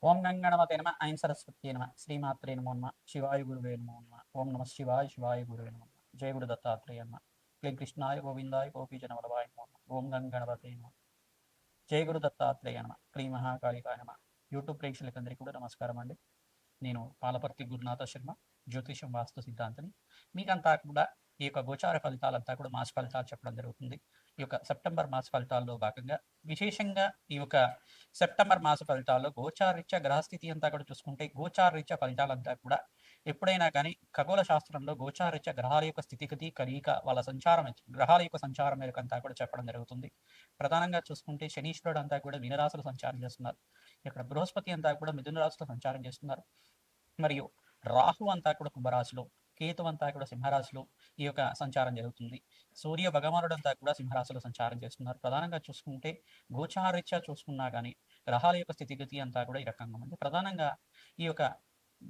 ఓం గంగణమతే నమ ఐం సరస్వతి నమ శ్రీమాత్రే నమో నమ శివాయ గురువే నమో నమ ఓం నమ శివాయ శివాయ గురువే నమో నమ జయ గురు దత్తాత్రేయ నమ క్లీం కృష్ణాయ గోవిందాయ గోపీజన వల్లభాయ నమో నమ ఓం గంగణపతే నమ జయ గురు దత్తాత్రేయ నమ క్లీం మహాకాళికాయ నమ యూట్యూబ్ ప్రేక్షకులందరికీ కూడా నమస్కారం అండి. నేను పాలపర్తి గురునాథ శర్మ, జ్యోతిషం వాస్తు సిద్ధాంతిని. మీకంతా కూడా ఈ యొక్క గోచార ఫలితాలంతా కూడా మాస ఫలితాలు చెప్పడం జరుగుతుంది. ఈ యొక్క సెప్టెంబర్ మాస ఫలితాల్లో భాగంగా విశేషంగా ఈ యొక్క సెప్టెంబర్ మాస ఫలితాల్లో గోచారరీత్యా గ్రహస్థితి అంతా కూడా చూసుకుంటే గోచారరీత్యా ఫలితాలంతా కూడా ఎప్పుడైనా కానీ ఖగోళ శాస్త్రంలో గోచారరీత్యా గ్రహాల యొక్క స్థితిగతి కలియిక వాళ్ళ సంచారం గ్రహాల యొక్క సంచారం మేరకు అంతా కూడా చెప్పడం జరుగుతుంది. ప్రధానంగా చూసుకుంటే శనీశ్వరుడు అంతా కూడా మీనరాశులు సంచారం చేస్తున్నారు. ఇక్కడ బృహస్పతి అంతా కూడా మిథున రాశిలో సంచారం చేస్తున్నారు. మరియు రాహు అంతా కూడా కుంభరాశిలో, కేతు అంతా కూడా సింహరాశిలో ఈ యొక్క సంచారం జరుగుతుంది. సూర్య భగవానుడు అంతా కూడా సింహరాశిలో సంచారం చేస్తున్నారు. ప్రధానంగా చూసుకుంటే గోచారరీత్యా చూసుకున్నా కానీ గ్రహాల యొక్క స్థితిగతి అంతా కూడా ఈ రకంగా ఉంది. ప్రధానంగా ఈ యొక్క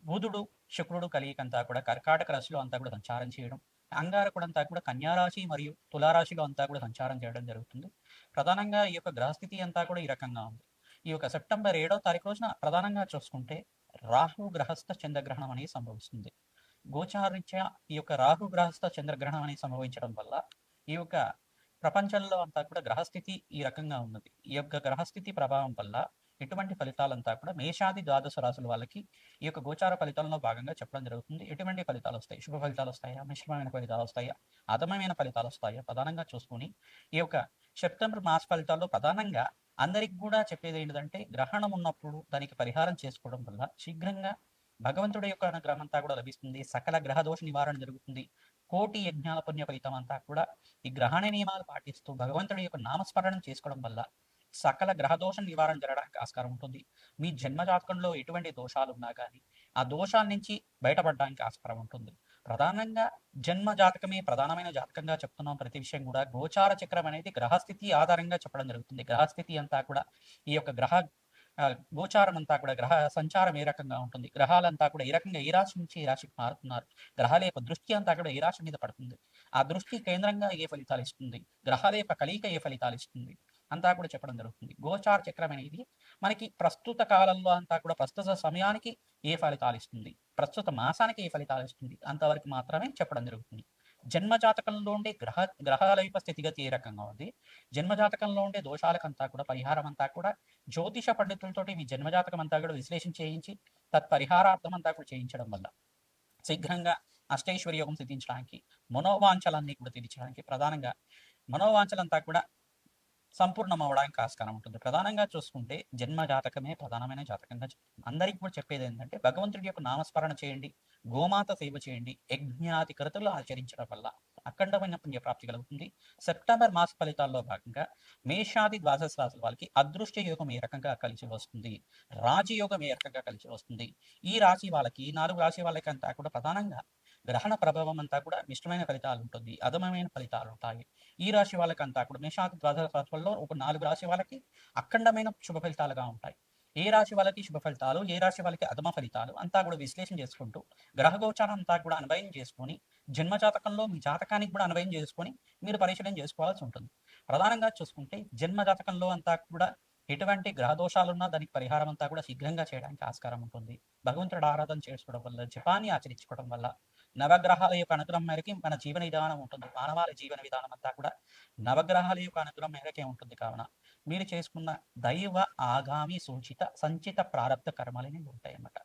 బుధుడు శుక్రుడు కలియిక అంతా కూడా కర్కాటక రాశిలో అంతా కూడా సంచారం చేయడం, అంగారకుడు అంతా కూడా కన్యారాశి మరియు తులారాశిలో అంతా కూడా సంచారం చేయడం జరుగుతుంది. ప్రధానంగా ఈ యొక్క గ్రహస్థితి అంతా కూడా ఈ రకంగా ఉంది. ఈ యొక్క సెప్టెంబర్ 7వ తారీఖు రోజున ప్రధానంగా చూసుకుంటే రాహు గ్రహస్థ చంద్రగ్రహణం అనేది సంభవిస్తుంది. గోచారీత్యా ఈ యొక్క రాహు గ్రహస్థ చంద్రగ్రహణం అనేది సంభవించడం వల్ల ఈ యొక్క ప్రపంచంలో అంతా కూడా గ్రహస్థితి ఈ రకంగా ఉన్నది. ఈ యొక్క గ్రహస్థితి ప్రభావం వల్ల ఎటువంటి ఫలితాలంతా కూడా మేషాది ద్వాదశ రాశుల వాళ్ళకి ఈ యొక్క గోచార ఫలితాలలో భాగంగా చెప్పడం జరుగుతుంది. ఎటువంటి ఫలితాలు వస్తాయి, శుభ ఫలితాలు వస్తాయా, మిశ్రమమైన ఫలితాలు వస్తాయా, అధమమైన ఫలితాలు వస్తాయా, ప్రధానంగా చూసుకుని ఈ యొక్క సెప్టెంబర్ మాస ఫలితాల్లో ప్రధానంగా అందరికి కూడా చెప్పేది ఏంటంటే గ్రహణం ఉన్నప్పుడు దానికి పరిహారం చేసుకోవడం వల్ల శీఘ్రంగా భగవంతుడి యొక్క అనుగ్రహం అంతా కూడా లభిస్తుంది. సకల గ్రహ దోష నివారణ జరుగుతుంది. కోటి యజ్ఞాల పుణ్య ఫలితం అంతా కూడా ఈ గ్రహణ నియమాలు పాటిస్తూ భగవంతుడి యొక్క నామస్మరణం చేసుకోవడం వల్ల సకల గ్రహదోషం నివారణ జరగడానికి ఆస్కారం ఉంటుంది. మీ జన్మజాతకంలో ఎటువంటి దోషాలు ఉన్నా కానీ ఆ దోషాల నుంచి బయటపడడానికి ఆస్కారం ఉంటుంది. ప్రధానంగా జన్మ జాతకమే ప్రధానమైన జాతకంగా చెప్తున్నాం. ప్రతి విషయం కూడా గోచార చక్రం అనేది గ్రహస్థితి ఆధారంగా చెప్పడం జరుగుతుంది. గ్రహస్థితి అంతా కూడా ఈ యొక్క గ్రహ గోచారం అంతా కూడా గ్రహ సంచారం ఏ రకంగా ఉంటుంది, గ్రహాలంతా కూడా ఏ రకంగా ఏ రాశి నుంచి ఏ రాశికి మారుతున్నారు, గ్రహాల యొక్క దృష్టి అంతా కూడా ఏ రాశి మీద పడుతుంది, ఆ దృష్టి కేంద్రంగా ఏ ఫలితాలు ఇస్తుంది, గ్రహాల యొక్క కలయిక ఏ ఫలితాలు ఇస్తుంది అంతా కూడా చెప్పడం జరుగుతుంది. గోచార చక్రం అనేది మనకి ప్రస్తుత కాలంలో అంతా కూడా ప్రస్తుత సమయానికి ఏ ఫలితాలు ఇస్తుంది, ప్రస్తుత మాసానికి ఏ ఫలితాలు ఇస్తుంది అంతవరకు మాత్రమే చెప్పడం జరుగుతుంది. జన్మజాతకంలో ఉండే గ్రహాల యొక్క స్థితిగతి ఏ రకంగా ఉంది, జన్మజాతకంలో ఉండే దోషాలకంతా కూడా పరిహారం అంతా కూడా జ్యోతిష పండితులతోటి మీ జన్మజాతకం అంతా కూడా విశ్లేషణ చేయించి తత్పరిహారార్థం అంతా కూడా చేయించడం వల్ల శీఘ్రంగా అష్టైశ్వర్య యోగం సిద్ధించడానికి, మనోవాంఛలన్నీ కూడా తీర్చడానికి, ప్రధానంగా మనోవాంఛలంతా కూడా సంపూర్ణం అవడానికి ఆస్కారం ఉంటుంది. ప్రధానంగా చూసుకుంటే జన్మ జాతకమే ప్రధానమైన జాతకంగా అందరికీ కూడా చెప్పేది ఏంటంటే భగవంతుడి యొక్క నామస్మరణ చేయండి, గోమాత సేవ చేయండి, యజ్ఞాది కృతులు ఆచరించడం వల్ల అఖండమైన పుణ్యప్రాప్తి కలుగుతుంది. సెప్టెంబర్ మాస ఫలితాల్లో భాగంగా మేషాది ద్వాదశ రాశుల వాళ్ళకి అదృష్ట యోగం ఏ రకంగా కలిసి వస్తుంది, రాజయోగం ఏ రకంగా కలిసి వస్తుంది, ఈ రాశి వాళ్ళకి 4 రాశి వాళ్ళకి అంతా కూడా ప్రధానంగా గ్రహణ ప్రభావం అంతా కూడా మిశ్రమైన ఫలితాలు ఉంటుంది, అధమమైన ఫలితాలు ఉంటాయి. ఈ రాశి వాళ్ళకంతా కూడా మేషాది ద్వాదశ రాశులలో ఒక 4 రాశి వాళ్ళకి అఖండమైన శుభ ఫలితాలుగా ఉంటాయి. ఏ రాశి వాళ్ళకి శుభ ఫలితాలు, ఏ రాశి వాళ్ళకి అధమ ఫలితాలు అంతా కూడా విశ్లేషణ చేసుకుంటూ గ్రహ గోచారం అంతా కూడా అన్వయం చేసుకొని జన్మ జాతకంలో మీ జాతకానికి కూడా అన్వయం చేసుకొని మీరు పరిశీలన చేసుకోవాల్సి ఉంటుంది. ప్రధానంగా చూసుకుంటే జన్మ జాతకంలో అంతా కూడా ఎటువంటి గ్రహ దోషాలున్నా దానికి పరిహారం అంతా కూడా శీఘ్రంగా చేయడానికి ఆస్కారం ఉంటుంది. భగవంతుడు ఆరాధన చేసుకోవడం వల్ల, జపాన్ని ఆచరించుకోవడం వల్ల, నవగ్రహాల యొక్క అనుగ్రహం మేరకి మన జీవన విధానం ఉంటుంది. మానవాళి జీవన విధానం అంతా కూడా నవగ్రహాల యొక్క అనుగ్రహం మేరకే ఉంటుంది. కావున మీరు చేసుకున్న దైవ ఆగామి సూచిత సంచిత ప్రారంభ కర్మలని ఉంటాయి అన్నమాట.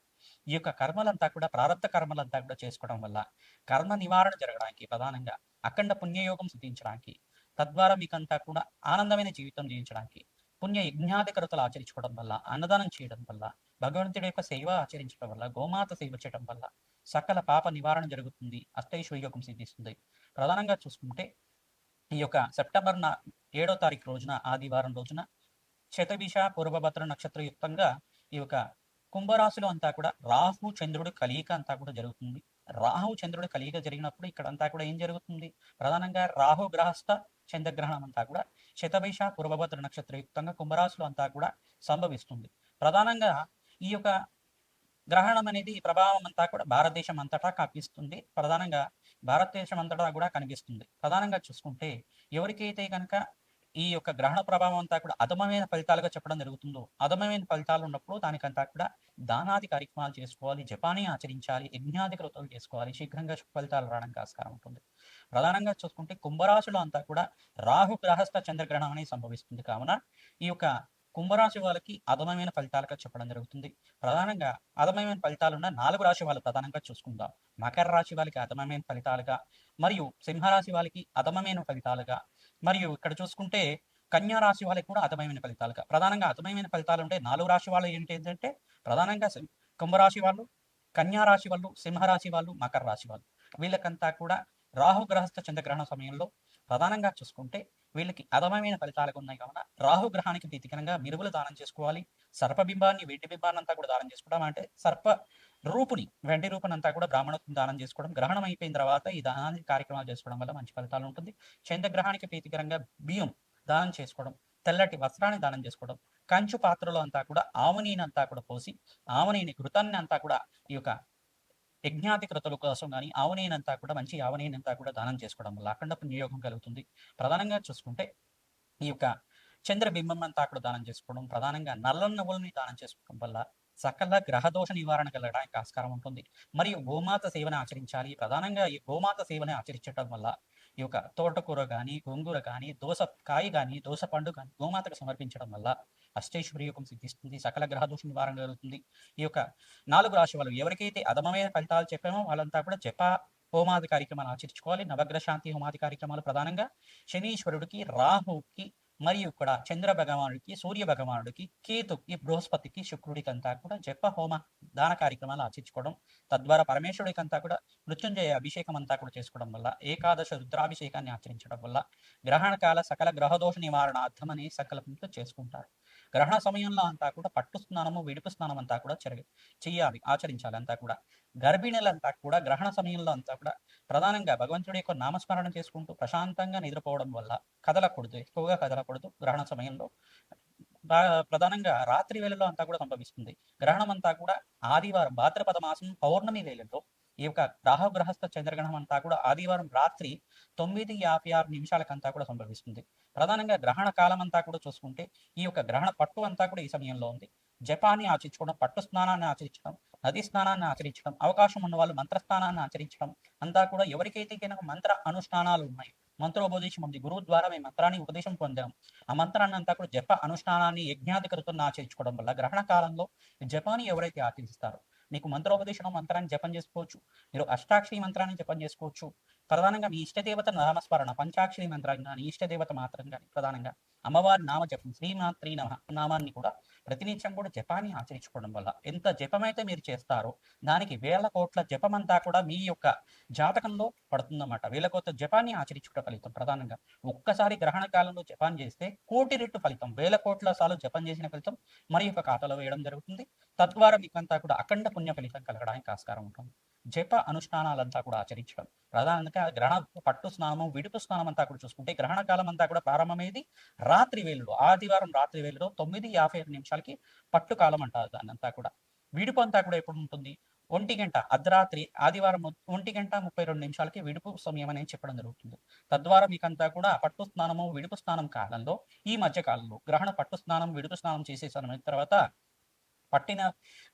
ఈ యొక్క కర్మలంతా కూడా ప్రారంభ కర్మలంతా కూడా చేసుకోవడం వల్ల కర్మ నివారణ జరగడానికి, ప్రధానంగా అఖండ పుణ్యయోగం సిద్ధించడానికి, తద్వారా మీకంతా కూడా ఆనందమైన జీవితం జీవించడానికి, పుణ్య యజ్ఞాధికరతలు ఆచరించుకోవడం వల్ల, అన్నదానం చేయడం వల్ల, భగవంతుడి యొక్క సేవ ఆచరించడం వల్ల, గోమాత సేవ చేయడం వల్ల సకల పాప నివారణ జరుగుతుంది, అష్టైశ్వర్యోగం సిద్ధిస్తుంది. ప్రధానంగా చూసుకుంటే ఈ యొక్క సెప్టెంబర్ 7వ తారీఖు రోజున ఆదివారం రోజున శతభిష పూర్వభద్ర నక్షత్రయుక్తంగా ఈ యొక్క కుంభరాశిలో అంతా కూడా రాహు చంద్రుడు కలియిక అంతా కూడా జరుగుతుంది. రాహు చంద్రుడు కలియిక జరిగినప్పుడు ఇక్కడ అంతా కూడా ఏం జరుగుతుంది, ప్రధానంగా రాహు గ్రహస్థ చంద్రగ్రహణం అంతా కూడా శతభిష పూర్వభద్ర నక్షత్రయుక్తంగా కుంభరాశిలో అంతా కూడా సంభవిస్తుంది. ప్రధానంగా ఈ యొక్క గ్రహణం అనేది ప్రభావం అంతా కూడా భారతదేశం అంతటా కనిపిస్తుంది. ప్రధానంగా భారతదేశం అంతటా కూడా కనిపిస్తుంది. ప్రధానంగా చూసుకుంటే ఎవరికైతే కనుక ఈ యొక్క గ్రహణ ప్రభావం అంతా కూడా అధమమైన ఫలితాలుగా చెప్పడం జరుగుతుందో, అధమమైన ఫలితాలు ఉన్నప్పుడు దానికంతా కూడా దానాది కార్యక్రమాలు చేసుకోవాలి, జపాన్ని ఆచరించాలి, యజ్ఞాది కృతులు చేసుకోవాలి, శీఘ్రంగా శుభ ఫలితాలు రావడానికి ఆస్కారం ఉంటుంది. ప్రధానంగా చూసుకుంటే కుంభరాశిలో అంతా కూడా రాహు గ్రహస్థ చంద్రగ్రహణం అనేది సంభవిస్తుంది కావున ఈ యొక్క కుంభరాశి వాళ్ళకి అధమమైన ఫలితాలుగా చెప్పడం జరుగుతుంది. ప్రధానంగా అధమమైన ఫలితాలున్న 4 రాశి వాళ్ళు ప్రధానంగా చూసుకుందాం. మకర రాశి వాళ్ళకి అధమమైన ఫలితాలుగా, మరియు సింహరాశి వాళ్ళకి అధమమైన ఫలితాలుగా, మరియు ఇక్కడ చూసుకుంటే కన్యా రాశి వాళ్ళకి కూడా అధమమైన ఫలితాలుగా. ప్రధానంగా అధమమైన ఫలితాలు ఉంటే 4 రాశి వాళ్ళు ఏంటంటే ప్రధానంగా కుంభరాశి వాళ్ళు, కన్యా రాశి వాళ్ళు, సింహరాశి వాళ్ళు, మకర రాశి వాళ్ళు. వీళ్ళకంతా కూడా రాహుగ్రహస్థ చంద్రగ్రహణ సమయంలో ప్రధానంగా చూసుకుంటే వీళ్ళకి అధమమైన ఫలితాలుగా ఉన్నాయి కావున రాహుగ్రహానికి ప్రీతికరంగా మిరువులు దానం చేసుకోవాలి. సర్పబింబాన్ని, వెండి బింబాన్ని అంతా కూడా దానం చేసుకోవడం, అంటే సర్ప రూపుని, వెండి రూపుని అంతా కూడా బ్రాహ్మణత్వం దానం చేసుకోవడం, గ్రహణం అయిపోయిన తర్వాత ఈ దానాన్ని కార్యక్రమాలు చేసుకోవడం వల్ల మంచి ఫలితాలు ఉంటుంది. చంద్రగ్రహానికి ప్రీతికరంగా బియ్యం దానం చేసుకోవడం, తెల్లటి వస్త్రాన్ని దానం చేసుకోవడం, కంచు పాత్రలో అంతా కూడా ఆవునీని అంతా కూడా పోసి, ఆవునీని ఘృతాన్ని అంతా కూడా ఈ యొక్క యజ్ఞాతి క్రతుల కోసం కానీ ఆవునేనంతా కూడా మంచి ఆవునేనంతా కూడా దానం చేసుకోవడం వల్ల అఖండ పుణ్యయోగం కలుగుతుంది. ప్రధానంగా చూసుకుంటే ఈ యొక్క చంద్రబింబం అంతా కూడా దానం చేసుకోవడం, ప్రధానంగా నల్ల నువ్వులని దానం చేసుకోవడం వల్ల సకల గ్రహదోష నివారణ కలగడానికి ఆస్కారం ఉంటుంది. మరియు గోమాత సేవను ఆచరించాలి. ప్రధానంగా ఈ గోమాత సేవని ఆచరించడం వల్ల ఈ యొక్క తోటకూర కానీ, గోంగూర కానీ, దోసకాయ కానీ, దోస పండు కానీ గోమాతకు సమర్పించడం వల్ల అష్టైశ్వర్య యోగం సిద్ధిస్తుంది, సకల గ్రహదోష నివారణ కలుగుతుంది. ఈ యొక్క 4 రాశి వాళ్ళు ఎవరికైతే అధమమైన ఫలితాలు చెప్పామో వాళ్ళంతా కూడా జప హోమాది కార్యక్రమాలు ఆచరించుకోవాలి. నవగ్రహ శాంతి హోమాది కార్యక్రమాలు ప్రధానంగా శనీశ్వరుడికి, రాహుకి, మరియు ఇక్కడ చంద్ర భగవానుడికి, సూర్య భగవానుడికి, కేతుకి, బృహస్పతికి, శుక్రుడికి అంతా కూడా జప హోమ దాన కార్యక్రమాలు ఆచరించుకోవడం, తద్వారా పరమేశ్వరుడికి అంతా కూడా మృత్యుంజయ అభిషేకం అంతా కూడా చేసుకోవడం వల్ల, ఏకాదశ రుద్రాభిషేకాన్ని ఆచరించడం వల్ల గ్రహణ కాల సకల గ్రహదోష నివారణార్థం అనే సంకల్పంతో చేసుకుంటారు. గ్రహణ సమయంలో అంతా కూడా పట్టు స్నానము, విడుపు స్నానం అంతా కూడా చేయాలి, ఆచరించాలి. అంతా కూడా గర్భిణులంతా కూడా గ్రహణ సమయంలో అంతా కూడా ప్రధానంగా భగవంతుడి యొక్క నామస్మరణ చేసుకుంటూ ప్రశాంతంగా నిద్రపోవడం వల్ల కదలకూడదు, ఎక్కువగా కదలకూడదు. గ్రహణ సమయంలో ప్రధానంగా రాత్రి వేళలో అంతా కూడా సంభవిస్తుంది. గ్రహణం అంతా కూడా ఆదివారం భాద్రపద మాసం పౌర్ణమి వేళలో ఈ యొక్క రాహుగ్రహస్థ చంద్రగ్రహణం అంతా కూడా ఆదివారం రాత్రి 9:56 కూడా సంభవిస్తుంది. ప్రధానంగా గ్రహణ కాలం అంతా కూడా చూసుకుంటే ఈ యొక్క గ్రహణ పట్టు అంతా కూడా ఈ సమయంలో ఉంది. జపాన్ని ఆచరించుకోవడం, పట్టు స్నానాన్ని ఆచరించడం, నది స్నానాన్ని ఆచరించడం, అవకాశం ఉన్న వాళ్ళు మంత్రస్నానాన్ని ఆచరించడం అంతా కూడా ఎవరికైతే కనుక మంత్ర అనుష్ఠానాలు ఉన్నాయి, మంత్రోపదేశం ఉంది, గురువు ద్వారా మేము మంత్రాన్ని ఉపదేశం పొందాం, ఆ మంత్రాన్ని అంతా కూడా జప అనుష్ఠానాన్ని యజ్ఞాధికృతులను ఆచరించుకోవడం వల్ల గ్రహణ కాలంలో జపాన్ని ఎవరైతే ఆచరిస్తారో మీకు మంత్రోపదేశం మంత్రాన్ని జపం చేసుకోవచ్చు, మీరు అష్టాక్షరి మంత్రాన్ని జపం చేసుకోవచ్చు. ప్రధానంగా మీ ఇష్టదేవత నామస్మరణ పంచాక్షరి మంత్రం కానీ, ఇష్టదేవత మాత్రం కానీ, ప్రధానంగా అమ్మవారి నామ జపం శ్రీమాత్రి నమ నామాన్ని కూడా ప్రతినిత్యం కూడా జపాన్ని ఆచరించుకోవడం వల్ల ఎంత జపమైతే మీరు చేస్తారో దానికి 1000 కోట్ల జపమంతా కూడా మీ యొక్క జాతకంలో పడుతుందన్నమాట. 1000 కోట్ల జపాన్ని ఆచరించుకున్న ఫలితం. ప్రధానంగా ఒక్కసారి గ్రహణ కాలంలో జపాన్ చేస్తే 1,00,00,000 రెట్టు ఫలితం, 1000 కోట్ల సార్లు జపం చేసిన ఫలితం మరి యొక్క ఖాతాలో వేయడం జరుగుతుంది. తద్వారా మీకంతా కూడా అఖండ పుణ్య ఫలితం కలగడానికి ఆస్కారం ఉంటుంది. జప అనుష్ఠానాలంతా కూడా ఆచరించడం, ప్రధానంగా గ్రహణ పట్టు స్నానం, విడుపు స్నానం అంతా కూడా చూసుకుంటే గ్రహణ కాలం అంతా కూడా ప్రారంభమయ్యేది రాత్రి వేళలో, ఆదివారం రాత్రి వేళలో 9:55 పట్టు కాలం అంటారు దాన్ని అంతా కూడా. విడుపు అంతా కూడా ఎప్పుడు ఉంటుంది, 1 గంట అర్ధరాత్రి ఆదివారం 1:32 విడుపు సమయం అనేది చెప్పడం జరుగుతుంది. తద్వారా మీకంతా కూడా పట్టు స్నానము, విడుపు స్నానం కాలంలో ఈ మధ్య కాలంలో గ్రహణ పట్టు స్నానం, విడుపు స్నానం చేసేసిన తర్వాత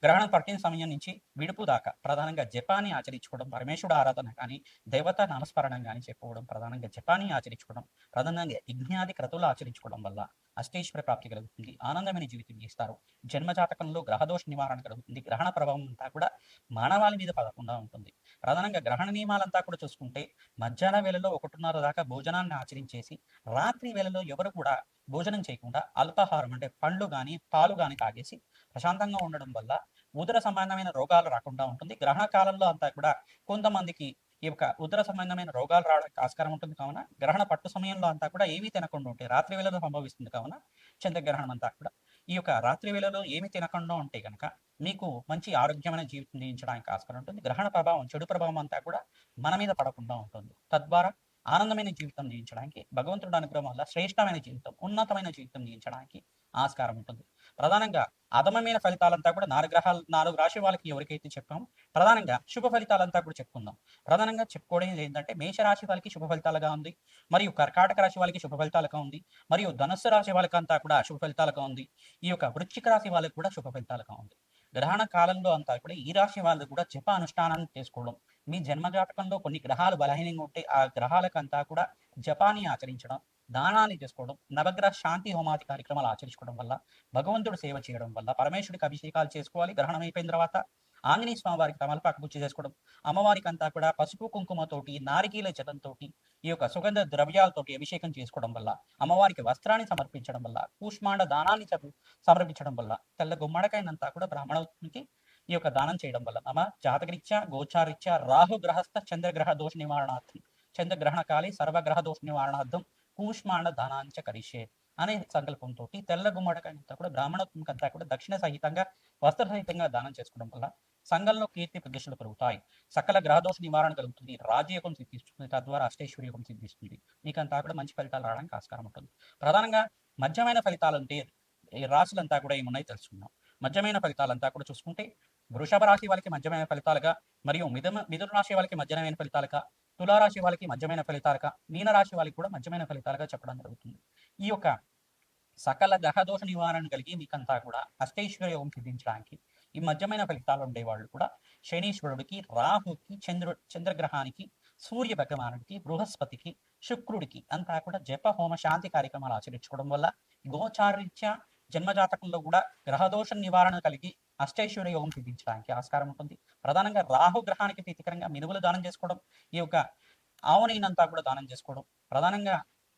గ్రహణం పట్టిన సమయం నుంచి విడుపు దాకా ప్రధానంగా జపాన్ని ఆచరించుకోవడం, పరమేశ్వరుడు ఆరాధన కానీ, దేవత నామస్మరణం కానీ చెప్పుకోవడం, ప్రధానంగా జపాన్ని ఆచరించుకోవడం, ప్రధానంగా యజ్ఞాది క్రతువులు ఆచరించుకోవడం వల్ల అష్టైశ్వర్య ప్రాప్తి కలుగుతుంది, ఆనందమైన జీవితం చేస్తారు. జన్మజాతకంలో గ్రహదోష నివారణ కలుగుతుంది. గ్రహణ ప్రభావం అంతా కూడా మానవాళి మీద పడకుండా ఉంటుంది. ప్రధానంగా గ్రహణ నియమాలంతా కూడా చూసుకుంటే మధ్యాహ్న వేళలో 1:30 దాకా భోజనాన్ని ఆచరించేసి రాత్రి వేళలో ఎవరు కూడా భోజనం చేయకుండా అల్పాహారం అంటే పండ్లు కానీ, పాలు కానీ తాగేసి ప్రశాంతంగా ఉండడం వల్ల ఉదర సంబంధమైన రోగాలు రాకుండా ఉంటుంది. గ్రహణ కాలంలో అంతా కూడా కొంతమందికి ఈ యొక్క ఉదర సంబంధమైన రోగాలు రావడానికి ఆస్కారం ఉంటుంది కావున గ్రహణ పట్టు సమయంలో అంతా కూడా ఏమీ తినకుండా ఉంటే రాత్రి వేళలో సంభవిస్తుంది కావున చంద్రగ్రహణం అంతా కూడా ఈ యొక్క రాత్రి వేళలో ఏమి తినకుండా ఉంటే కనుక మీకు మంచి ఆరోగ్యమైన జీవితం జీవించడానికి ఆస్కారం ఉంటుంది. గ్రహణ ప్రభావం, చెడు ప్రభావం అంతా కూడా మన మీద పడకుండా ఉంటుంది. తద్వారా ఆనందమైన జీవితం జీవించడానికి భగవంతుడు అనుగ్రహం వల్ల శ్రేష్టమైన జీవితం, ఉన్నతమైన జీవితం జీవించడానికి ఆస్కారం ఉంటుంది. ప్రధానంగా అధమమైన ఫలితాలంతా కూడా 4 రాశి వాళ్ళకి ఎవరికైతే చెప్పామో ప్రధానంగా శుభ ఫలితాలంతా కూడా చెప్పుకుందాం. ప్రధానంగా చెప్పుకోవడం ఏంటంటే మేషరాశి వాళ్ళకి శుభ ఫలితాలుగా ఉంది, మరియు కర్కాటక రాశి వాళ్ళకి శుభ ఫలితాలుగా ఉంది, మరియు ధనుస్సు రాశి వాళ్ళకంతా కూడా శుభ ఫలితాలుగా ఉంది. ఈ యొక్క వృశ్చిక రాశి వాళ్ళకి కూడా శుభ ఫలితాలుగా ఉంది. గ్రహణ కాలంలో అంతా కూడా ఈ రాశి వాళ్ళు కూడా జప అనుష్ఠానాన్ని చేసుకోవడం, మీ జన్మజాతకంలో కొన్ని గ్రహాలు బలహీనంగా ఉంటే ఆ గ్రహాలకంతా కూడా జపాన్ని ఆచరించడం, దానాన్ని చేసుకోవడం, నవగ్రహ శాంతి హోమాది కార్యక్రమాలు ఆచరించుకోవడం వల్ల, భగవంతుడు సేవ చేయడం వల్ల, పరమేశ్వరుడికి అభిషేకాలు చేసుకోవాలి. గ్రహణం అయిపోయిన తర్వాత ఆంజనేయ స్వామి వారికి తమలపాకు పూజ చేసుకోవడం, అమ్మవారికి అంతా కూడా పసుపు కుంకుమతోటి, నారికీల జలంతోటి, ఈ యొక్క సుగంధ ద్రవ్యాలతోటి అభిషేకం చేసుకోవడం వల్ల, అమ్మవారికి వస్త్రాన్ని సమర్పించడం వల్ల, కూష్మాండ దానాన్ని సమర్పించడం వల్ల, తెల్ల గుమ్మడికాయనంతా కూడా బ్రాహ్మణునికి ఈ యొక్క దానం చేయడం వల్ల మమ జాతకరీత్యా గోచారీత్యా రాహు గ్రహస్థ చంద్రగ్రహ దోష నివారణార్థం, చంద్రగ్రహణ కాలి సర్వగ్రహ దోష నివారణార్థం కూష్మాండ దానాంచ కరిషే అనే సంకల్పంతో తెల్ల గుమ్మడికాయంతా కూడా బ్రాహ్మణత్వంకంతా కూడా దక్షిణ సహితంగా వస్త్ర సహితంగా దానం చేసుకోవడం వల్ల సంఘంలో కీర్తి ప్రతిష్టలు పెరుగుతాయి, సకల గ్రహదోష నివారణ కలుగుతుంది, రాజయోగం సిద్ధిస్తుంది, తద్వారా అష్టైశ్వర్యోగం సిద్ధిస్తుంది. మీకంతా కూడా మంచి ఫలితాలు రావడానికి ఆస్కారం ఉంటుంది. ప్రధానంగా మధ్యమైన ఫలితాలు అంటే ఈ రాశులంతా కూడా ఏమున్నాయి తెలుసుకుందాం. మధ్యమైన ఫలితాలంతా కూడా చూసుకుంటే వృషభ రాశి వాళ్ళకి మధ్యమైన ఫలితాలుగా, మరియు మిథున రాశి వాళ్ళకి మధ్యమైన ఫలితాలుగా, తులారాశి వాళ్ళకి మధ్యమైన ఫలితాలుగా, మీనరాశి వాళ్ళకి కూడా మధ్యమైన ఫలితాలుగా చెప్పడం జరుగుతుంది. ఈ యొక్క సకల గ్రహదోష నివారణ కలిగి మీకంతా కూడా అష్టైశ్వర్య యోగం సిద్ధించడానికి ఈ మధ్యమైన ఫలితాలు ఉండేవాళ్ళు కూడా శనీశ్వరుడికి, రాహుకి, చంద్రగ్రహానికి, సూర్య భగవానుడికి, బృహస్పతికి, శుక్రుడికి అంతా కూడా జప హోమ శాంతి కార్యక్రమాలు ఆచరించుకోవడం వల్ల గోచారీత్యా జన్మజాతకంలో కూడా గ్రహదోష నివారణ కలిగి అష్టైశ్వర్య యోగం సిద్ధించడానికి ఆస్కారం ఉంటుంది. ప్రధానంగా రాహు గ్రహానికి ప్రీతికరంగా మినుములు దానం చేసుకోవడం, ఈ యొక్క ఆవునైనంతా కూడా దానం చేసుకోవడం, ప్రధానంగా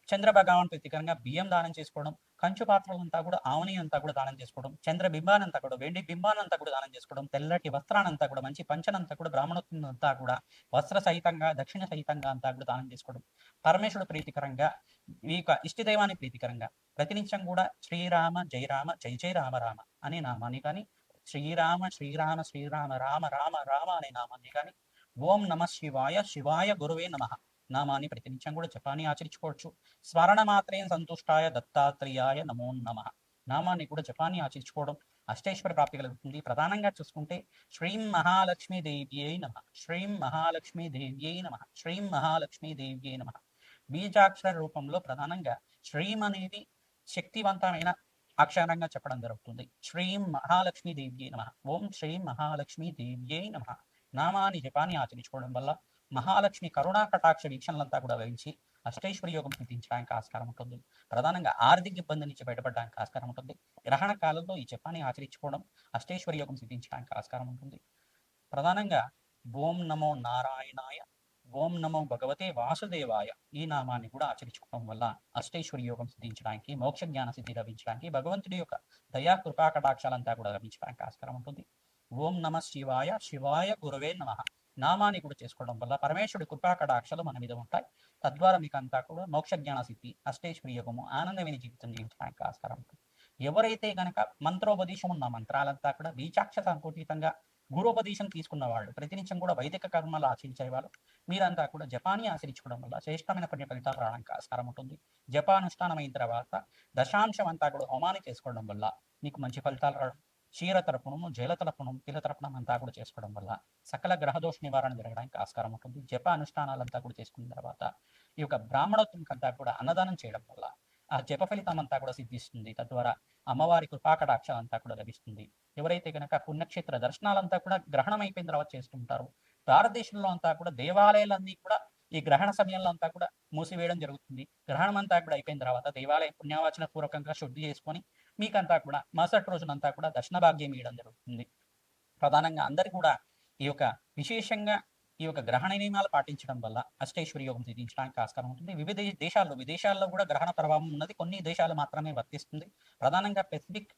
చంద్ర భగవాన్ ప్రీతికరంగా బియ్యం దానం చేసుకోవడం, కంచు పాత్రలంతా కూడా ఆవుని అంతా కూడా దానం చేసుకోవడం, చంద్ర బింబానంతా కూడా వెండి బింబానంతా కూడా దానం చేసుకోవడం, తెల్లటి వస్త్రానంతా కూడా మంచి పంచనంతా కూడా బ్రాహ్మణోత్వం అంతా కూడా వస్త్ర సహితంగా దక్షిణ సహితంగా అంతా కూడా దానం చేసుకోవడం, పరమేశ్వరుడు ప్రీతికరంగా ఈ యొక్క ఇష్టదైవాన్ని ప్రీతికరంగా ప్రతినిత్యం కూడా శ్రీరామ జయ రామ జయ జయ రామ రామ అనే నామాన్ని కానీ, శ్రీరామ శ్రీరామ శ్రీరామ రామ రామ రామ అనే నామాన్ని కానీ, ఓం నమ శివాయ శివాయ గురువే నమ నామాన్ని ప్రతినిత్యం కూడా జపాన్ని ఆచరించుకోవచ్చు. స్మరణ మాత్రేం సంతుష్టాయ దత్తాత్రేయాయ నమో నమ నామాన్ని కూడా జపాన్ని ఆచరించుకోవడం అష్టైశ్వర ప్రాప్తి కలుగుతుంది. ప్రధానంగా చూసుకుంటే శ్రీం మహాలక్ష్మీ దేవ్యై నమ, శ్రీం మహాలక్ష్మీ దేవ్యై నమ, శ్రీం మహాలక్ష్మీ దేవ్యై నమ. బీజాక్షర రూపంలో ప్రధానంగా శ్రీం అనేది శక్తివంతమైన అక్షరంగా చెప్పడం జరుగుతుంది. శ్రీం మహాలక్ష్మీ దేవ్యై నమ, ఓం శ్రీం మహాలక్ష్మీ దేవ్యై నమ నామాన్ని జపాన్ని ఆచరించుకోవడం వల్ల మహాలక్ష్మి కరుణా కటాక్ష వీక్షణలంతా కూడా వహించి అష్టైశ్వర్య యోగం సిద్ధించడానికి ఆస్కారం ఉంటుంది. ప్రధానంగా ఆర్థిక ఇబ్బంది నుంచి బయటపడడానికి ఆస్కారం ఉంటుంది. గ్రహణ కాలంలో ఈ జపాన్ని ఆచరించుకోవడం అష్టైశ్వర్య యోగం సిద్ధించడానికి ఆస్కారం ఉంటుంది. ప్రధానంగా ఓం నమో నారాయణాయ, ఓం నమో భగవతే వాసుదేవాయ ఈ నామాన్ని కూడా ఆచరించుకోవడం వల్ల అష్టైశ్వర్య యోగం సిద్ధించడానికి, మోక్ష జ్ఞాన సిద్ధి లభించడానికి, భగవంతుడి యొక్క దయా కృపా కటాక్షాలంతా కూడా లభించడానికి ఆస్కారం ఉంటుంది. ఓం నమ శివాయ శివాయ గురవే నమ నామాన్ని కూడా చేసుకోవడం వల్ల పరమేశ్వరుడి కృపా కటాక్షలు మన మీద ఉంటాయి. తద్వారా మీకు అంతా కూడా మోక్ష జ్ఞాన సిద్ధి, అష్టైశ్వర్య యోగము, ఆనందమైన జీవితం జీవించడానికి ఆస్కారం ఉంటుంది. ఎవరైతే కనుక మంత్రోపదేశం ఉన్న మంత్రాలంతా కూడా బీజాక్ష సంకోచితంగా గురోపదేశం తీసుకున్న వాళ్ళు, ప్రతినిత్యం కూడా వైదిక కర్మలు ఆచరించే వాళ్ళు, మీరంతా కూడా జపాన్ని ఆచరించుకోవడం వల్ల శ్రేష్టమైన పుణ్య ఫలితాలు రావడానికి ఆస్కారం ఉంటుంది. జపానుష్ఠానం అయిన తర్వాత దశాంశం అంతా కూడా హోమాన్ని చేసుకోవడం వల్ల మీకు మంచి ఫలితాలు రావడం, క్షీర తర్పణము, జల తర్పణం, తిల తర్పణం అంతా కూడా చేసుకోవడం వల్ల సకల గ్రహదోష నివారణ జరగడానికి ఆస్కారం ఉంటుంది. జప అనుష్ఠానాలంతా కూడా చేసుకున్న తర్వాత ఈ యొక్క బ్రాహ్మణోత్వంకంతా కూడా అన్నదానం చేయడం వల్ల ఆ జప ఫలితం అంతా కూడా సిద్ధిస్తుంది. తద్వారా అమ్మవారి కృపాకటాక్షం అంతా కూడా లభిస్తుంది. ఎవరైతే కనుక పుణ్యక్షేత్ర దర్శనాలంతా కూడా గ్రహణం అయిపోయిన తర్వాత చేస్తుంటారో, భారతదేశంలో అంతా కూడా దేవాలయాలన్నీ కూడా ఈ గ్రహణ సమయంలో అంతా కూడా మూసివేయడం జరుగుతుంది. గ్రహణం అంతా కూడా అయిపోయిన తర్వాత దేవాలయం పుణ్యవాచన పూర్వకంగా శుద్ధి చేసుకొని మీకంతా కూడా మరుసటి రోజునంతా కూడా దర్శన భాగ్యం ఇవ్వడం జరుగుతుంది. ప్రధానంగా అందరు కూడా ఈ యొక్క విశేషంగా ఈ యొక్క గ్రహణ నియమాలు పాటించడం వల్ల అష్టైశ్వర్య యోగం సిద్ధించడానికి ఆస్కారం ఉంటుంది. విదేశాల్లో కూడా గ్రహణ ప్రభావం ఉన్నది, కొన్ని దేశాలు మాత్రమే వర్తిస్తుంది. ప్రధానంగా పెసిఫిక్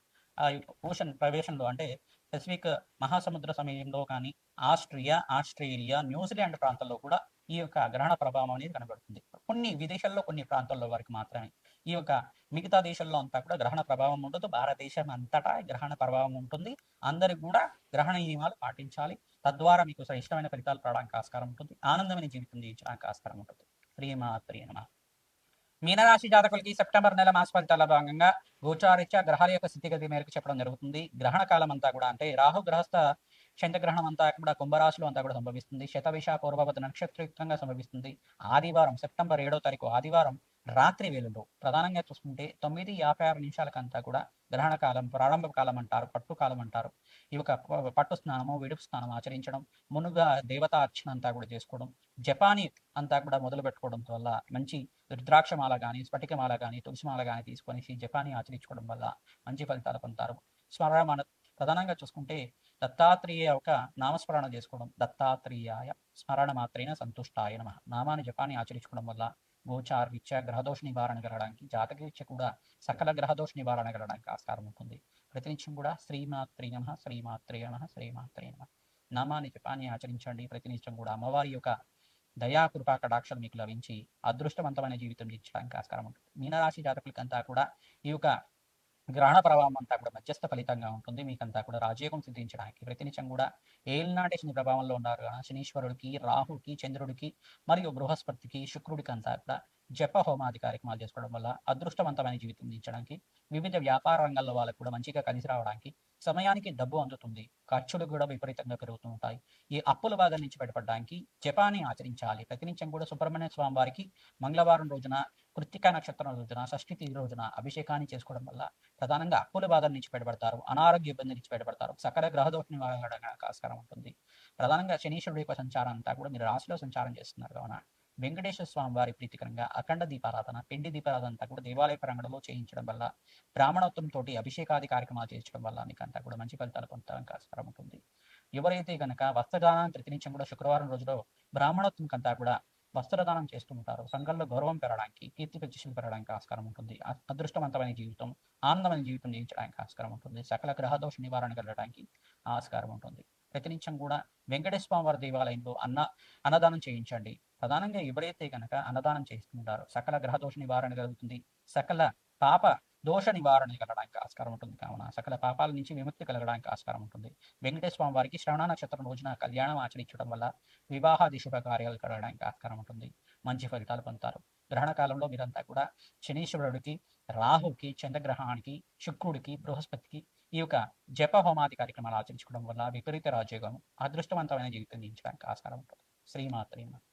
ఓషన్ ప్రవేశంలో అంటే పెసిఫిక్ మహాసముద్ర సమయంలో కానీ ఆస్ట్రేలియా, న్యూజిలాండ్ ప్రాంతాల్లో కూడా ఈ యొక్క గ్రహణ ప్రభావం అనేది కనబడుతుంది. కొన్ని విదేశాల్లో కొన్ని ప్రాంతాల్లో వరకు మాత్రమే. ఈ యొక్క మిగతా దేశాల్లో అంతా కూడా గ్రహణ ప్రభావం ఉండదు. భారతదేశం అంతటా గ్రహణ ప్రభావం ఉంటుంది. అందరికి కూడా గ్రహణ నియమాలు పాటించాలి. తద్వారా మీకు ఇష్టమైన ఫలితాలు రావడానికి ఆస్కారం ఉంటుంది. ఆనందమైన జీవితం జీవించడానికి ఆస్కారం ఉంటుంది. శ్రీమాత్రే నమః. మీనరాశి జాతకులకి సెప్టెంబర్ నెల మాస ఫలితాల భాగంగా గోచారీత్యా గ్రహాల యొక్క స్థితిగతి మేరకు చెప్పడం జరుగుతుంది. గ్రహణ కాలం అంతా కూడా అంటే రాహు గ్రహస్థ చంద్రగ్రహణం అంతా కూడా కుంభరాశిలో అంతా కూడా సంభవిస్తుంది. శతభిష పూర్వవత నక్షత్రయుక్తంగా సంభవిస్తుంది. ఆదివారం సెప్టెంబర్ 7వ తారీఖు ఆదివారం రాత్రి వేళల్లో ప్రధానంగా చూసుకుంటే 9:56 కూడా గ్రహణ కాలం, ప్రారంభ కాలం అంటారు, పట్టు కాలం అంటారు. ఈ యొక్క పట్టు స్నానము, విడుపు స్నానం ఆచరించడం, మునుగా దేవతా అర్చన అంతా కూడా చేసుకోవడం, జపానీ అంతా కూడా మొదలు పెట్టుకోవడం వల్ల మంచి రుద్రాక్షమాల కానీ, స్ఫటికమాల కానీ, తులసిమాల కానీ తీసుకొని జపానీ ఆచరించుకోవడం వల్ల మంచి ఫలితాలు పొందుతారు. స్మరణ ప్రధానంగా చూసుకుంటే దత్తాత్రేయ ఒక నామస్మరణ చేసుకోవడం, దత్తాత్రేయాయ స్మరణ మాత్రేన సంతుష్టాయ నమః నామాన్ని జపాన్ని ఆచరించుకోవడం వల్ల గోచారరీత్యా గ్రహదోష నివారణ కలగడానికి, జాతకరీత్యా కూడా సకల గ్రహదోష నివారణ కలగడానికి ఆస్కారం ఉంటుంది. ప్రతినిత్యం కూడా శ్రీమాత్రే నమః, శ్రీమాత్రే నమః, శ్రీమాత్రే నమః నామాన్ని జపాన్ని ఆచరించండి. ప్రతినిత్యం కూడా అమ్మవారి యొక్క దయా కృపా కటాక్షలు మీకు లభించి అదృష్టవంతమైన జీవితం జీవించడానికి ఆస్కారం ఉంటుంది. మీనరాశి జాతకులకంతా కూడా ఈ యొక్క గ్రహణ ప్రభావం అంతా కూడా మధ్యస్థ ఫలితంగా ఉంటుంది. మీకంతా కూడా రాజయోగం సిద్ధించడానికి ప్రతినిత్యం కూడా ఏలినాటి శని ప్రభావంలో ఉన్నారు శనీశ్వరుడికి, రాహుకి, చంద్రుడికి మరియు బృహస్పతికి, శుక్రుడికి అంతా కూడా జప హోమాది కార్యక్రమాలు చేసుకోవడం వల్ల అదృష్టవంతమైన జీవితం జీవించడానికి, వివిధ వ్యాపార రంగాల్లో వాళ్ళకు కూడా మంచిగా కలిసి రావడానికి, సమయానికి డబ్బు అందుతుంది, ఖర్చులు కూడా విపరీతంగా పెరుగుతూ ఉంటాయి. ఈ అప్పుల బాధ నుంచి బయటపడడానికి జపాన్ని ఆచరించాలి. ప్రతినిత్యం కూడా సుబ్రహ్మణ్య స్వామి వారికి మంగళవారం రోజున, కృత్తికా నక్షత్రం రోజున, షష్ఠి తిథి రోజున అభిషేకాన్ని చేసుకోవడం వల్ల ప్రధానంగా అప్పుల బాధల నుంచి బయటపడతారు, అనారోగ్య ఇబ్బంది నుంచి బయటపడతారు, సకల గ్రహదోష నివారణకు ఆస్కారం ఉంటుంది. ప్రధానంగా శనీశ్వరుడి యొక్క సంచారం అంతా కూడా మీరు రాశిలో సంచారం చేస్తున్నారు కావున వెంకటేశ్వర స్వామి వారి ప్రీతికరంగా అఖండ దీపారాధన, పిండి దీపారాధన అంతా కూడా దేవాలయ ప్రాంగణంలో చేయించడం వల్ల, బ్రాహ్మణోత్వంతో అభిషేకాది కార్యక్రమాలు చేయించడం వల్ల మీకు అంతా కూడా మంచి ఫలితాలు పొందడానికి ఆస్కారం ఉంటుంది. ఎవరైతే కనుక వస్త్రదానం ప్రతినిత్యం కూడా శుక్రవారం రోజులో బ్రాహ్మణోత్వం అంతా కూడా వస్త్రదానం చేస్తూ ఉంటారు, సంఘంలో గౌరవం పెరగడానికి, కీర్తి ప్రతిష్టలు పెరగడానికి ఆస్కారం ఉంటుంది. అదృష్టవంతమైన జీవితం, ఆనందమైన జీవితం జీవించడానికి ఆస్కారం ఉంటుంది. సకల గ్రహదోష నివారణ కలగడానికి ఆస్కారం ఉంటుంది. ప్రతినిత్యం కూడా వెంకటేశ్వర స్వామి వారి దేవాలయంలో అన్నదానం చేయించండి. ప్రధానంగా ఎవరైతే కనుక అన్నదానం చేస్తుంటారో సకల గ్రహదోష నివారణ కలుగుతుంది, సకల పాప దోష నివారణ కలగడానికి ఆస్కారం ఉంటుంది. కావున సకల పాపాల నుంచి విముక్తి కలగడానికి ఆస్కారం ఉంటుంది. వెంకటేశ్వర స్వామి వారికి శ్రవణ నక్షత్రం రోజున కళ్యాణం ఆచరించడం వల్ల వివాహాది శుభ కార్యాలు కలగడానికి ఆస్కారం ఉంటుంది. మంచి ఫలితాలు పొందుతారు. గ్రహణ కాలంలో మీరంతా కూడా శనీశ్వరుడికి, రాహుకి, చంద్రగ్రహానికి, శుక్రుడికి, బృహస్పతికి ఈ యొక్క జప హోమాది కార్యక్రమాలు ఆచరించుకోవడం వల్ల విపరీత రాజయోగం, అదృష్టవంతమైన జీవితం జీవించడానికి ఆస్కారం ఉంటుంది. శ్రీమాత్రే నమః.